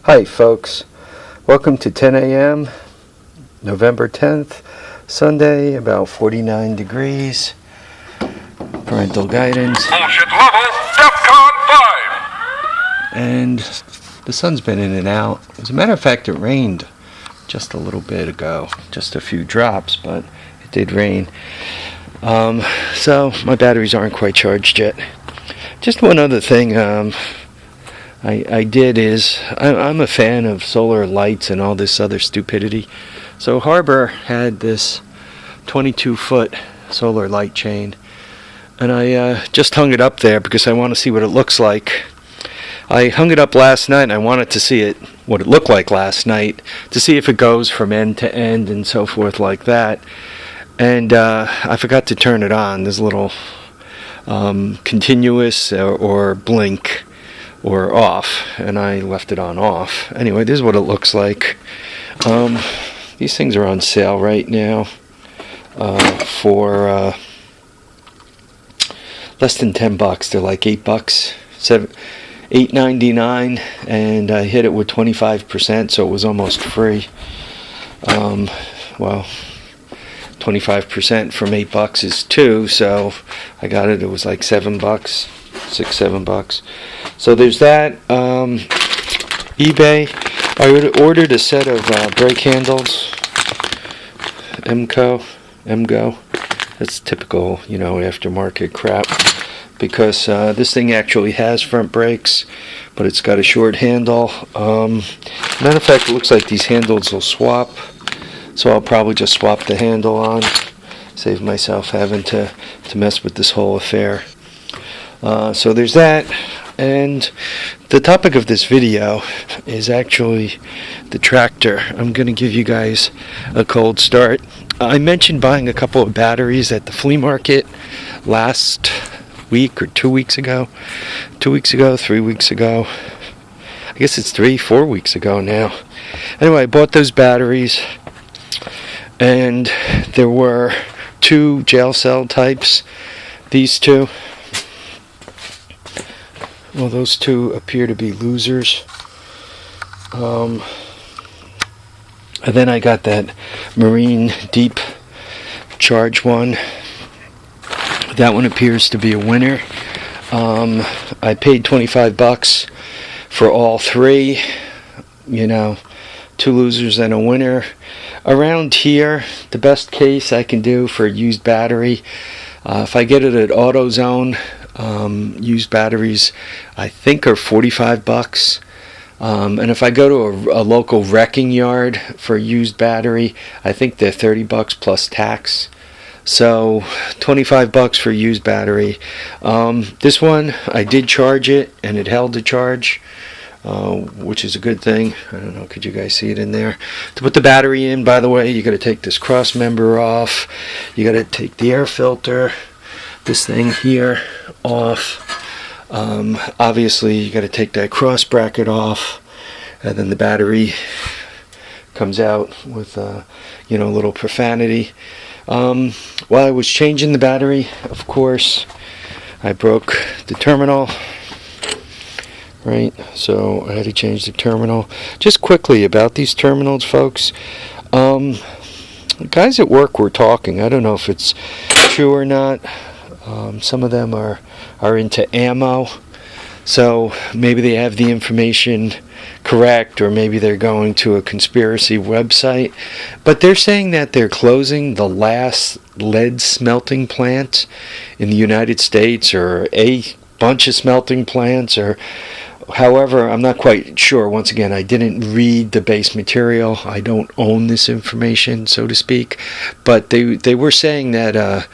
Hi folks, welcome to 10 a.m. November 10th, Sunday, about 49 degrees. Parental guidance. Bullshit level, DEFCON 5! And the sun's been in and out. As a matter of fact, it rained just a little bit ago. Just a few drops, but it did rain. So my batteries aren't quite charged yet. Just one other thing I did is, I'm a fan of solar lights and all this other stupidity. So Harbor had this 22-foot solar light chain, and I just hung it up there because I want to see what it looks like. I hung it up last night and I wanted to see what it looked like last night, to see if it goes from end to end and so forth like that. And I forgot to turn it on. There's a little continuous or blink or off, and I left it on off. Anyway, this is what it looks like. These things are on sale right now for less than $10. They're like $8, $8.99, and I hit it with 25%, so it was almost free. Well, 25% from $8 is $2, so I got it. It was like $7, $6-7. So there's that. eBay. I ordered a set of brake handles. MGO. That's typical, aftermarket crap. Because this thing actually has front brakes, but it's got a short handle. Matter of fact, it looks like these handles will swap. So I'll probably just swap the handle on. Save myself having to mess with this whole affair. So there's that. And the topic of this video is actually the tractor. I'm going to give you guys a cold start. I mentioned buying a couple of batteries at the flea market last week or 2 weeks ago. 2 weeks ago, 3 weeks ago. I guess it's 3-4 weeks ago now. Anyway, I bought those batteries, and there were 2 jail cell types. These two. Well, those 2 appear to be losers. And then I got that Marine Deep Charge one. That one appears to be a winner. I paid $25 for all 3. 2 losers and a winner. Around here, the best case I can do for a used battery, if I get it at AutoZone, used batteries I think are $45. And if I go to a local wrecking yard for a used battery, I think they're $30 plus tax. So $25 for a used battery. This one, I did charge it, and it held the charge, which is a good thing. I don't know, could you guys see it in there? To put the battery in, by the way, you got to take this cross member off. You got to take the air filter, this thing here, off. Obviously, you got to take that cross bracket off, and then the battery comes out with a little profanity. While I was changing the battery, of course, I broke the terminal. Right, so I had to change the terminal. Just quickly about these terminals, folks. The guys at work were talking. I don't know if it's true or not. Some of them are into ammo, so maybe they have the information correct, or maybe they're going to a conspiracy website. But they're saying that they're closing the last lead smelting plant in the United States, or a bunch of smelting plants, or however, I'm not quite sure. Once again, I didn't read the base material. I don't own this information, so to speak. But they were saying that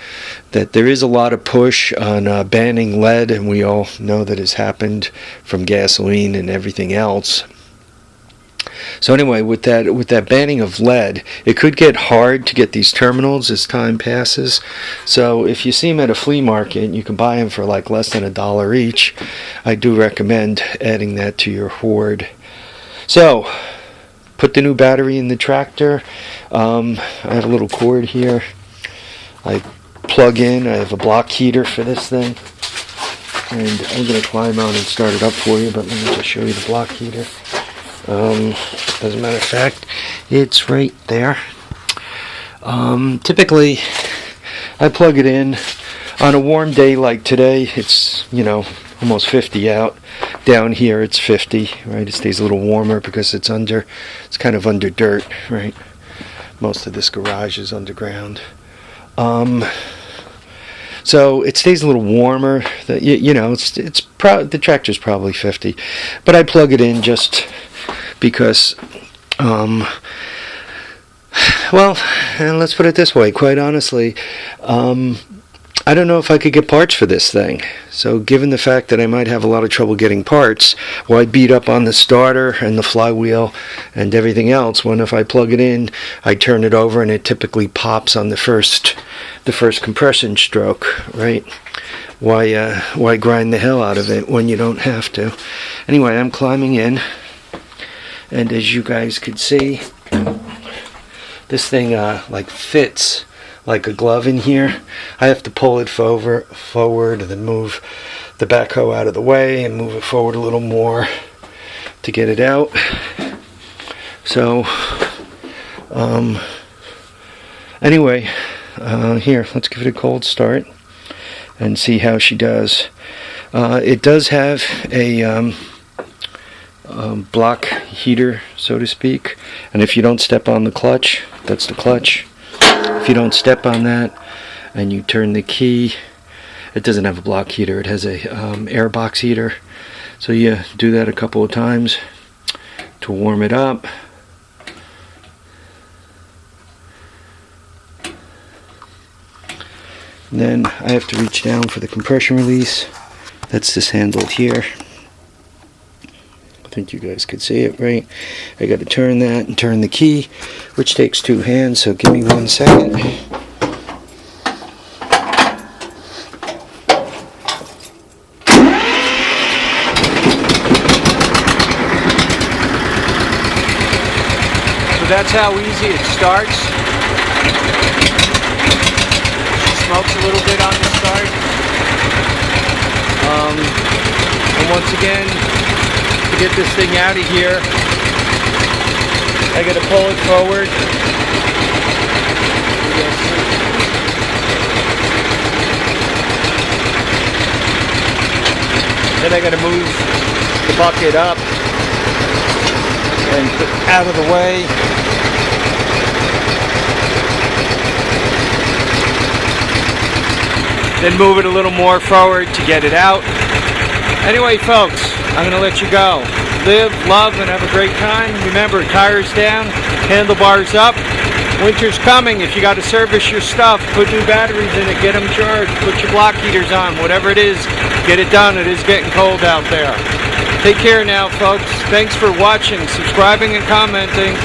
there is a lot of push on banning lead, and we all know that has happened from gasoline and everything else. So anyway, with that banning of lead, it could get hard to get these terminals as time passes. So if you see them at a flea market, you can buy them for like less than $1 each. I do recommend adding that to your hoard. So put the new battery in the tractor. I have a little cord here. I plug in. I have a block heater for this thing, and I'm going to climb out and start it up for you. But let me just show you the block heater. As a matter of fact, it's right there. Typically, I plug it in on a warm day like today. It's, you know, almost 50 out. Down here it's 50, right? It stays a little warmer because it's kind of under dirt, right? Most of this garage is underground. So it stays a little warmer. You know, the tractor's probably 50, but I plug it in just because. Well, and let's put it this way. Quite honestly, I don't know if I could get parts for this thing. So given the fact that I might have a lot of trouble getting parts, why beat up on the starter and the flywheel and everything else when if I plug it in, I turn it over and it typically pops on the first compression stroke, right? Why grind the hell out of it when you don't have to? Anyway, I'm climbing in, and as you guys could see, this thing like fits like a glove in here. I have to pull it forward and then move the backhoe out of the way and move it forward a little more to get it out. So anyway, here, let's give it a cold start and see how she does. It does have a block heater, so to speak, and if you don't step on the clutch, that's the clutch. If you don't step on that and you turn the key, it doesn't have a block heater, it has a air box heater. So you do that a couple of times to warm it up. And then I have to reach down for the compression release. That's this handle here. I think you guys could see it, right? I got to turn that and turn the key, which takes 2 hands, so give me 1 second. So that's how easy it starts. She smokes a little bit on the start. And once again, to get this thing out of here, I got to pull it forward. Then I got to move the bucket up and put it out of the way. Then move it a little more forward to get it out. Anyway, folks, I'm going to let you go. Live, love, and have a great time. Remember, tires down, handlebars up. Winter's coming. If you got to service your stuff, put new batteries in it, get them charged, put your block heaters on, whatever it is, get it done. It is getting cold out there. Take care now, folks. Thanks for watching, subscribing, and commenting.